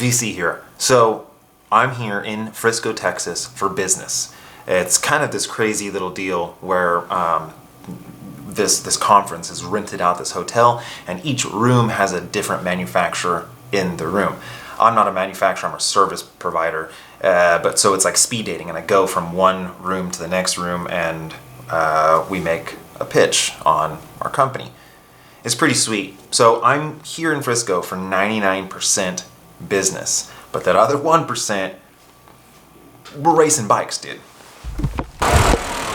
VC here. So I'm here in Frisco, Texas for business. It's kind of this crazy little deal where this conference has rented out this hotel, and each room has a different manufacturer in the room. I'm not a manufacturer, I'm a service provider, but so it's like speed dating, and I go from one room to the next room, and we make a pitch on our company. It's pretty sweet. So I'm here in Frisco for 99% business, but that other 1%, we're racing bikes, dude.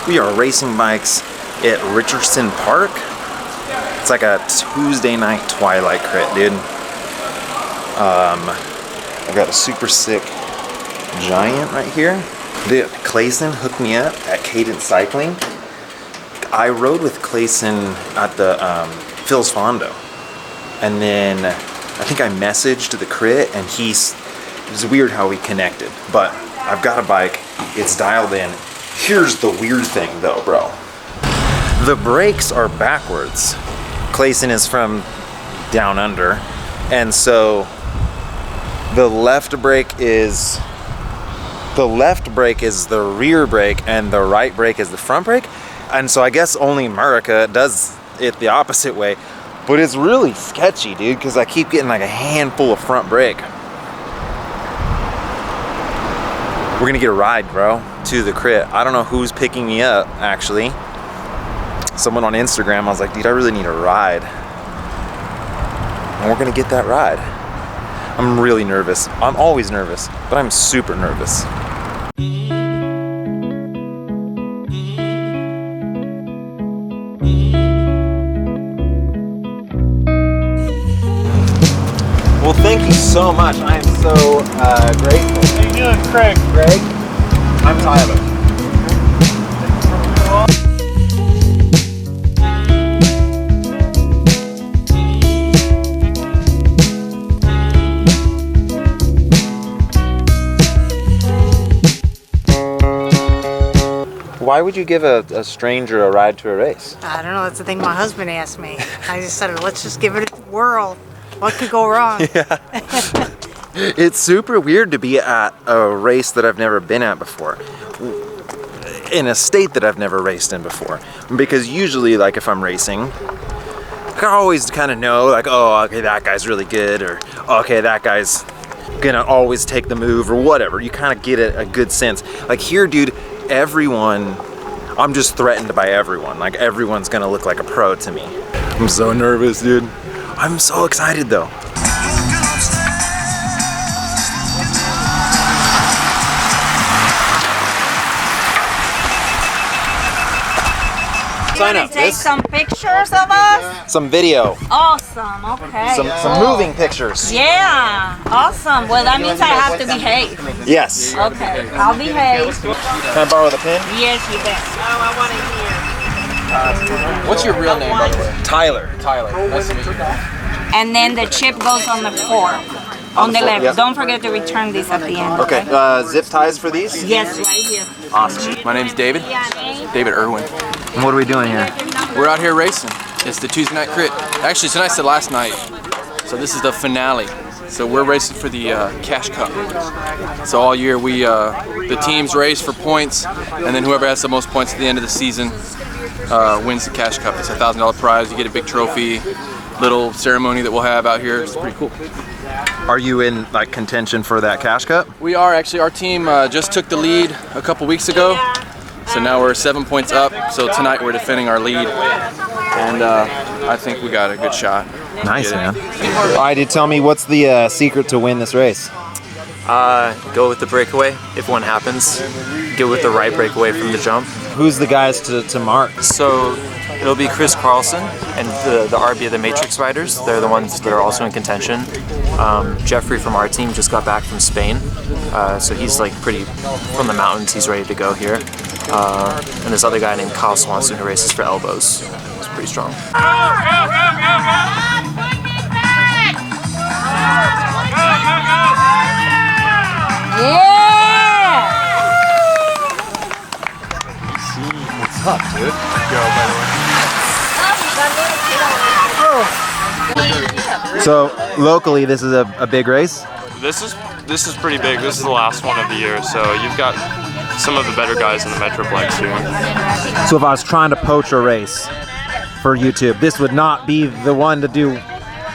We are racing bikes at Richardson Park. It's like a Tuesday night twilight crit, dude. I got a super sick Giant right here. Dude, Clayson hooked me up at Cadence Cycling. I rode with Clayson at the Phil's Fondo, and then I think I messaged the crit, and it was weird how we connected, but I've got a bike, it's dialed in. Here's the weird thing though, bro. The brakes are backwards. Clayson is from down under, and so the left brake is the rear brake, and the right brake is the front brake. And so I guess only America does it the opposite way, but it's really sketchy, dude, because I keep getting like a handful of front brake. We're gonna get a ride, bro, to the crit. I don't know who's picking me up, actually. Someone on Instagram, I was like, dude, I really need a ride. And we're gonna get that ride. I'm really nervous. I'm always nervous, but I'm super nervous. Well, thank you so much. I am so grateful. How you doing, Craig? Greg? I'm Tyler. Why would you give a stranger a ride to a race? I don't know, that's the thing my husband asked me. I just said, let's just give it a whirl. What could go wrong? Yeah. It's super weird to be at a race that I've never been at before, in a state that I've never raced in before. Because usually, like, if I'm racing, I always kind of know, like, oh, okay, that guy's really good, or okay, that guy's gonna always take the move, or whatever. You kind of get a good sense. Like here, dude, I'm just threatened by everyone. Like, everyone's gonna look like a pro to me. I'm so nervous, dude. I'm so excited though. You want to take some pictures of us? Some video. Awesome, okay. Some moving pictures. Yeah, awesome. Well, that means I have to behave. Yes. Okay, I'll behave. Can I borrow the pen? Yes, you bet. Oh, I want to hear. What's your real name, by the way? Tyler. Tyler. Nice to meet you. And then the chip goes on the fork. On the left. Yep. Don't forget to return this at the end. Okay, zip ties for these? Yes, right here. Awesome. My name's David. David Irwin. And what are we doing here? We're out here racing. It's the Tuesday night crit. Actually, tonight's the last night. So this is the finale. So we're racing for the Cash Cup. So all year the teams race for points, and then whoever has the most points at the end of the season wins the Cash Cup. It's a $1,000 prize. You get a big trophy, little ceremony that we'll have out here. It's pretty cool. Are you in like contention for that Cash Cup? We are actually. Our team just took the lead a couple weeks ago. So now we're 7 points up. So tonight we're defending our lead, and I think we got a good shot. Nice, man. All right, dude, tell me, what's the secret to win this race? Go with the breakaway if one happens. Get with the right breakaway from the jump. Who's the guys to mark? So it'll be Chris Carlson and the RB of the Matrix Riders. They're the ones that are also in contention. Jeffrey from our team just got back from Spain, so he's like pretty from the mountains. He's ready to go here. And this other guy named Kyle Swanson who races for Elbows. He's pretty strong. Yeah! What's up, dude? Go, by the way. So locally, this is a big race? This is pretty big. This is the last one of the year, so you've got some of the better guys in the Metroplex here. So if I was trying to poach a race for YouTube, this would not be the one to do.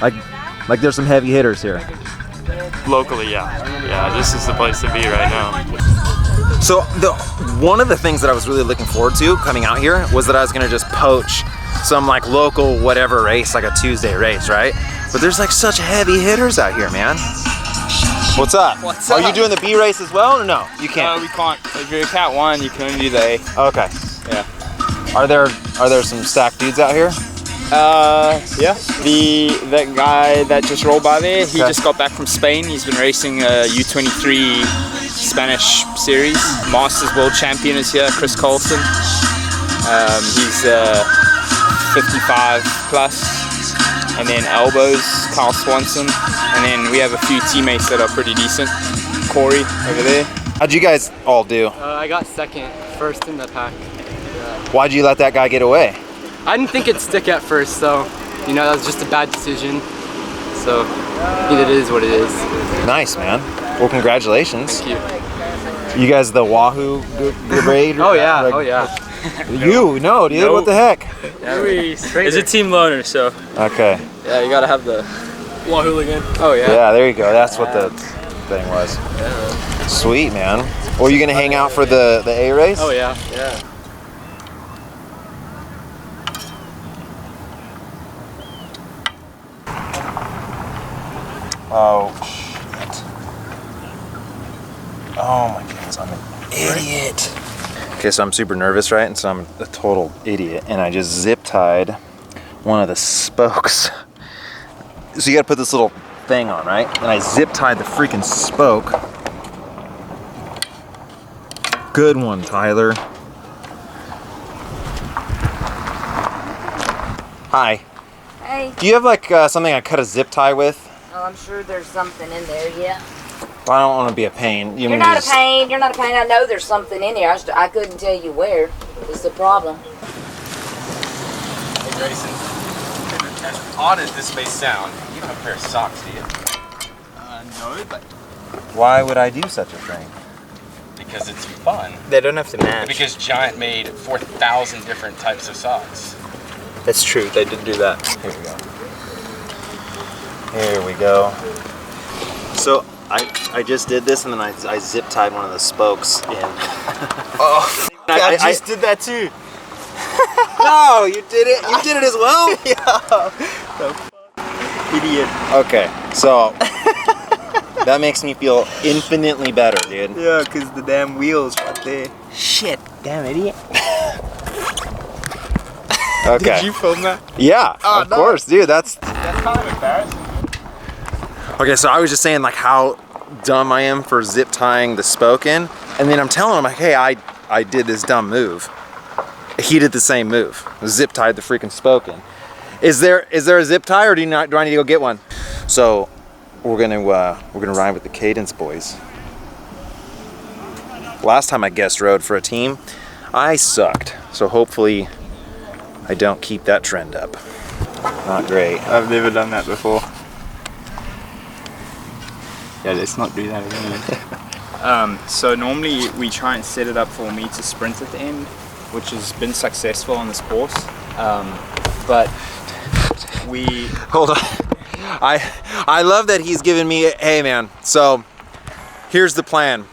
Like there's some heavy hitters here. Locally, yeah, this is the place to be right now. So one of the things that I was really looking forward to coming out here was that I was gonna just poach some like local whatever race, like a Tuesday race, right? But there's like such heavy hitters out here, man. What's up? What's Are up? you doing the B race as well or no? You can't. We can't. If you're a Cat 1, you can only do the A. Okay. Yeah. Are there some stacked dudes out here? Yeah. That guy that just rolled by there, he Okay. just got back from Spain. He's been racing a U23 Spanish series. Masters World Champion is here, Chris Carlson. He's 55 plus. And then elbows, Kyle Swanson. And then we have a few teammates that are pretty decent. Corey over there. How'd you guys all do? I got second, first in the pack. Why'd you let that guy get away? I didn't think it'd stick at first, so, you know, that was just a bad decision. So, it is what it is. Nice, man. Well, congratulations. Thank you. You guys the Wahoo grade? Oh yeah, Like, oh yeah. You? No, dude. What the heck? It's a team loaner, so. Okay. Yeah, you gotta have the Wahoo-ligan. Oh yeah. Yeah, there you go. That's what the thing was. Sweet, man. Well, are you gonna hang out for the A race? Oh yeah. Yeah. Oh, shit. Oh my goodness, I'm an idiot. Okay, so I'm super nervous, right? And so I'm a total idiot. And I just zip tied one of the spokes. So you gotta put this little thing on, right? And I zip tied the freaking spoke. Good one, Tyler. Hi. Hey. Do you have like something I cut a zip tie with? Oh, I'm sure there's something in there, yeah. I don't want to be a pain. You're not a pain. You're not a pain. I know there's something in here. I couldn't tell you where. It's the problem. Hey Grayson, as odd as this may sound, you don't have a pair of socks, do you? No, but Why would I do such a thing? Because it's fun. they don't have to match. Because Giant made 4,000 different types of socks. That's true. They did do that. Here we go. Here we go. So I just did this and then I zip tied one of the spokes in. Oh, I just did that too. No, you did it. You did it as well. Idiot. Okay, so that makes me feel infinitely better, dude. Yeah, because the damn wheels right there. Shit. Damn idiot. Okay. Did you film that? Yeah, Oh, of no. course, dude. That's kind of embarrassing. okay. So I was just saying like how dumb I am for zip tying the spoke in, and then I'm telling him like, hey, I did this dumb move. He did the same move. Zip tied the freaking spoke in. Is there a zip tie or do I need to go get one? So we're gonna ride with the Cadence boys. Last time I guest rode for a team, I sucked. So hopefully I don't keep that trend up. Not great. I've never done that before. Yeah, let's not do that again. So normally we try and set it up for me to sprint at the end, which has been successful on this course. But we Hold on. I love that he's giving me hey man. So here's the plan.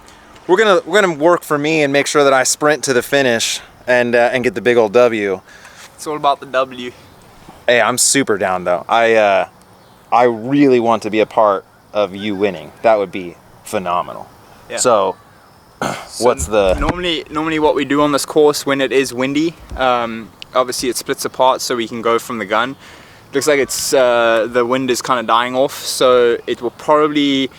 We're gonna work for me and make sure that I sprint to the finish and get the big old W. it's all about the W. Hey, I'm super down though. I really want to be a part of you winning. That would be phenomenal. Yeah. So what's the normally what we do on this course when it is windy, obviously it splits apart so we can go from the gun. Looks like it's the wind is kind of dying off, so it'll probably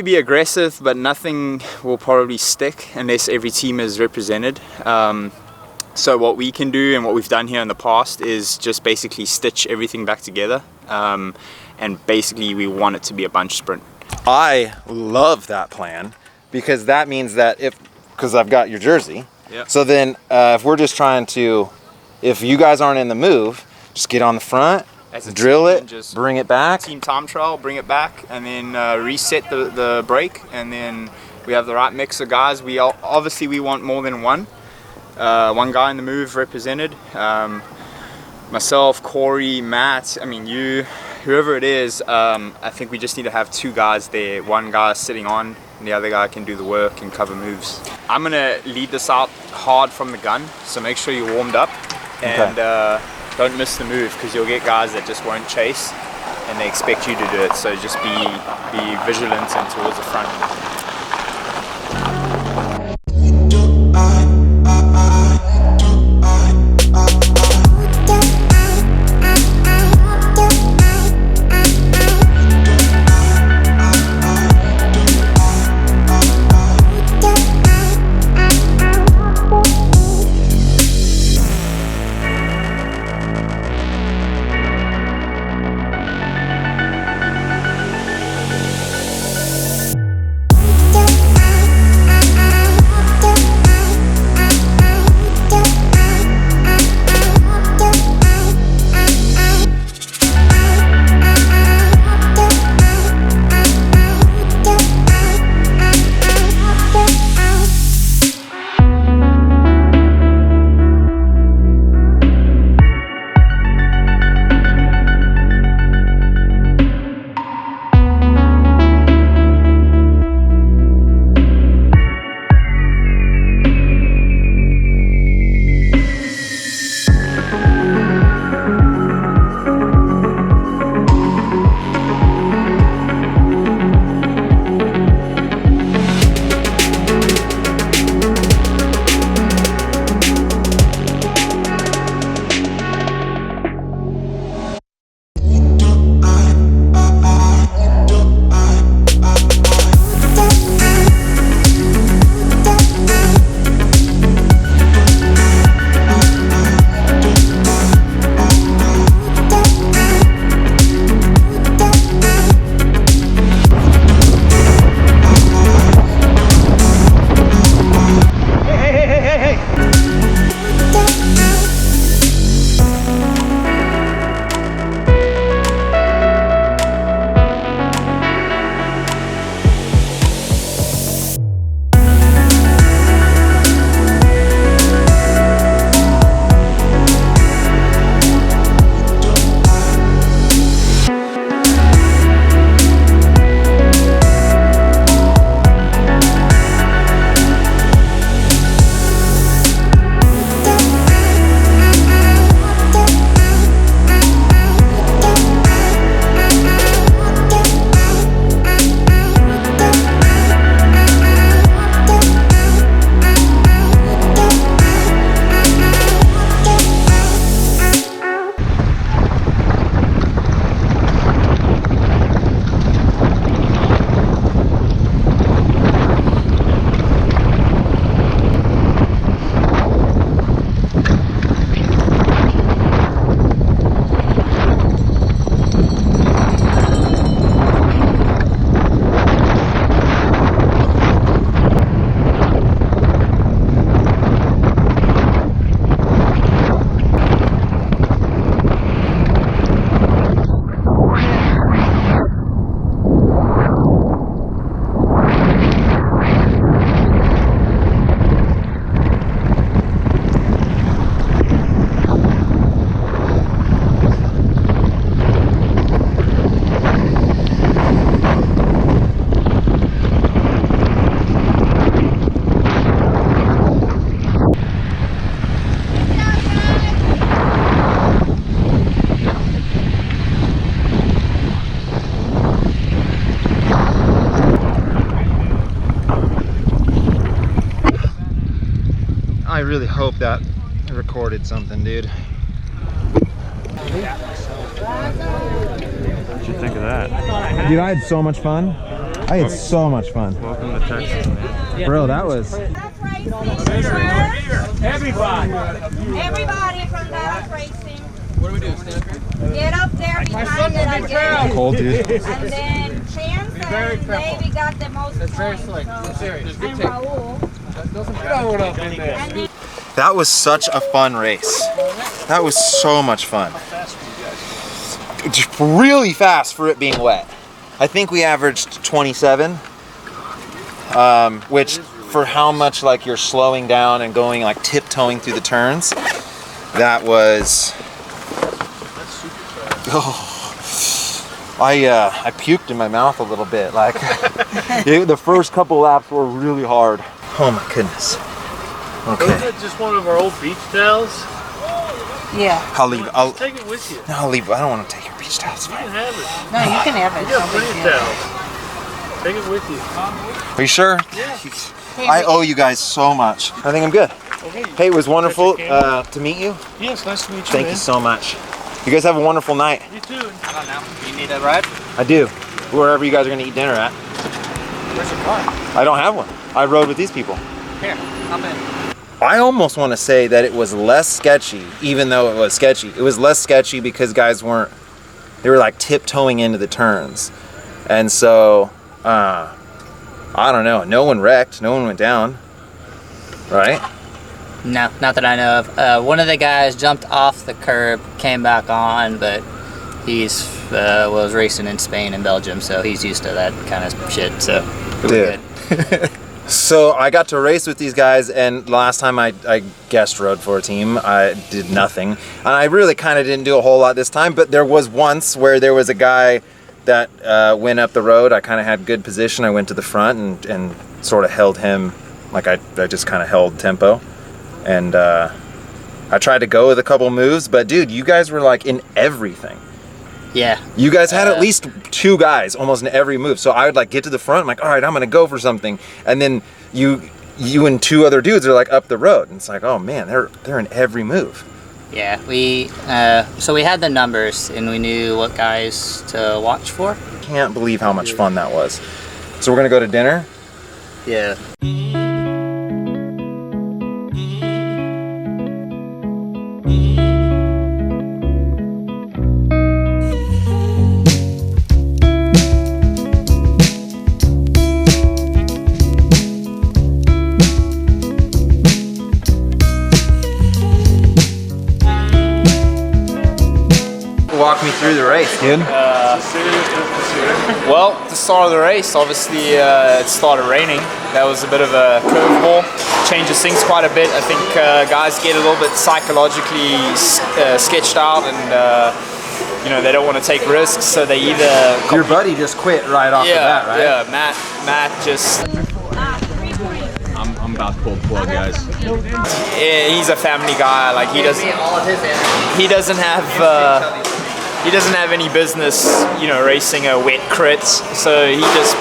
be aggressive, but nothing will probably stick unless every team is represented. So what we can do and what we've done here in the past is just basically stitch everything back together, and basically we want it to be a bunch sprint. I love that plan because that means that because I've got your jersey. Yeah. So then if we're just trying to, if you guys aren't in the move, just get on the front as a drill team it, and just bring it back. team time trial, bring it back, and then reset the brake, and then we have the right mix of guys. We obviously we want more than one guy in the move represented. Myself, Corey, Matt, I mean you, whoever it is. I think we just need to have 2 guys there. One guy sitting on, and the other guy can do the work and cover moves. I'm gonna lead this out hard from the gun, so make sure you're warmed up, and don't miss the move, because you'll get guys that just won't chase and they expect you to do it. So just be vigilant and towards the front. I really hope that recorded something, dude. What'd you think of that? Dude, I had so much fun. I had so much fun. Welcome to Texas, man. Bro, that was... Everybody from Dallas Racing. What do we do? Stand up here? Get up there behind it, I guess. Cold, dude. And then Chance and Davey got the most points. very slick. So, Serious. and Raul. That was such a fun race. That was so much fun. just really fast for it being wet. I think we averaged 27, which for how much like you're slowing down and going like tiptoeing through the turns, that was, I puked in my mouth a little bit. Like the first couple laps were really hard. Oh my goodness. Okay. Isn't that just one of our old beach towels? Yeah. I'll leave. I'll take it with you. No, I'll leave. I don't want to take your beach towels. You can have it. No, you can have it. You got plenty of towels. Take it with you. Are you sure? Yeah. I owe you guys so much. I think I'm good. Okay. Hey, it was wonderful to meet you. Yes, nice to meet you. Thank you so much. You guys have a wonderful night. You too. I don't know. Do you need a ride? I do. Wherever you guys are going to eat dinner at. Where's your car? I don't have one. I rode with these people. Here, hop in. I almost want to say that it was less sketchy, even though it was sketchy. It was less sketchy because guys they were like tiptoeing into the turns. And so, I don't know. No one wrecked. No one went down. Right? No, not that I know of. One of the guys jumped off the curb, came back on, but he's was racing in Spain and Belgium, so he's used to that kind of shit. So we're good. So I got to race with these guys, and last time I guest rode for a team, I did nothing. And I really kind of didn't do a whole lot this time, but there was once where there was a guy that went up the road. I kind of had good position. I went to the front and sort of held him, like I just kind of held tempo. And I tried to go with a couple moves, but dude, you guys were like in everything. Yeah. You guys had at least 2 guys almost in every move. So I would like get to the front, I'm like, all right, I'm gonna go for something. And then you and 2 other dudes are like up the road. And it's like, oh man, they're in every move. Yeah, so we had the numbers and we knew what guys to watch for. Can't believe how much fun that was. So we're gonna go to dinner? Yeah. Walk me through the race, dude. Well, at the start of the race, obviously it started raining. That was a bit of a curveball. Changes things quite a bit. I think guys get a little bit psychologically sketched out, and you know, they don't want to take risks, so they either... Your buddy just quit right off the bat, right? Yeah, Matt just... I'm about to pull the plug, guys. Yeah, he's a family guy. Like he doesn't have any business, you know, racing a wet crit. So he just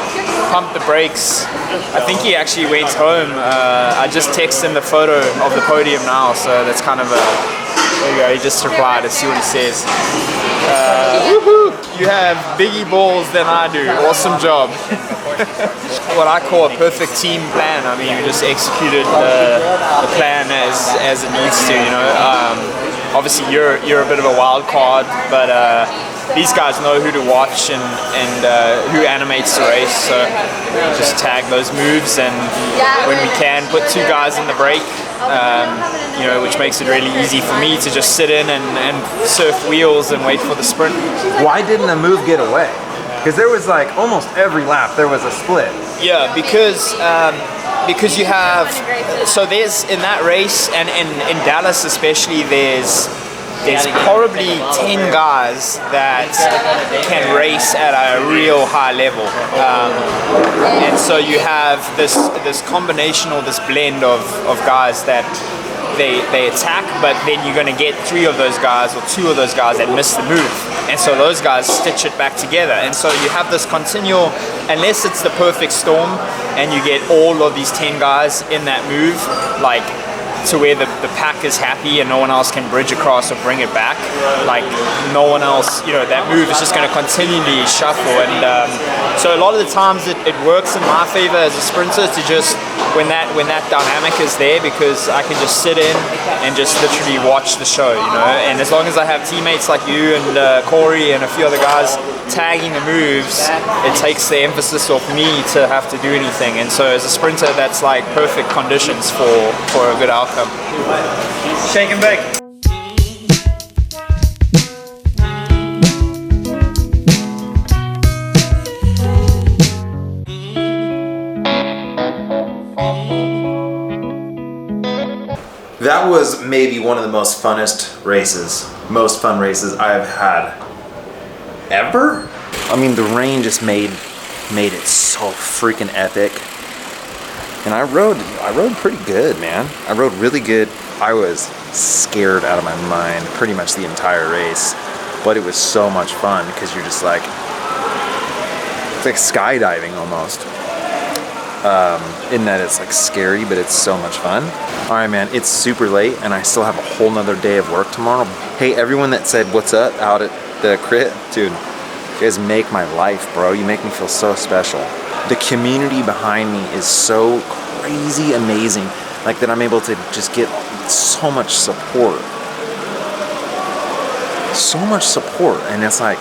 pumped the brakes. I think he actually went home. I just texted him the photo of the podium now, so that's kind of a. There you go. He just replied. Let's see what he says. Woohoo! You have biggie balls than I do. Awesome job. What I call a perfect team plan. I mean, we just executed the plan as it needs to. You know. Obviously, you're a bit of a wild card, but these guys know who to watch and who animates the race. So just tag those moves, and when we can, put 2 guys in the break. You know, which makes it really easy for me to just sit in and surf wheels and wait for the sprint. Why didn't the move get away? Because there was like almost every lap there was a split. Yeah, because you have, so there's in that race and in Dallas especially, there's probably 10 guys that can race at a real high level, and so you have this combination or this blend of guys that they attack, but then you're going to get 3 of those guys or 2 of those guys that miss the move, and so those guys stitch it back together, and so you have this continual, unless it's the perfect storm and you get all of these 10 guys in that move, like to where the pack is happy and no one else can bridge across or bring it back. Like no one else, you know, that move is just going to continually shuffle, and so a lot of the times it works in my favor as a sprinter to just when that dynamic is there, because I can just sit in and just literally watch the show, you know. And as long as I have teammates like you and Corey and a few other guys tagging the moves, it takes the emphasis off me to have to do anything. And so as a sprinter, that's like perfect conditions for a good outcome. Shake and bake. was maybe one of the most fun races I've had ever. I mean, the rain just made it so freaking epic. And I rode pretty good, man. I rode really good. I was scared out of my mind pretty much the entire race, but it was so much fun because you're just like, it's like skydiving almost. In that it's like scary, but it's so much fun. All right, man, it's super late and I still have a whole nother day of work tomorrow. Hey, everyone that said what's up out at the crit, dude, you guys make my life, bro. You make me feel so special. The community behind me is so crazy amazing, like that I'm able to just get so much support. So much support, and it's like,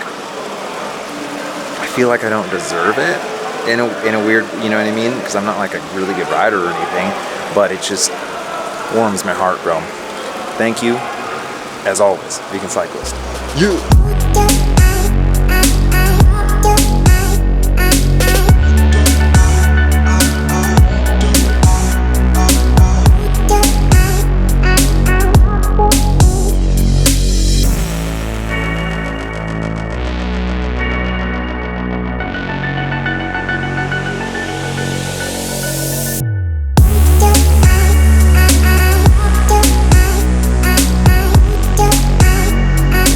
I feel like I don't deserve it in a weird, you know what I mean? Because I'm not like a really good rider or anything, but it just warms my heart, bro. Thank you, as always, Vegan Cyclist. You.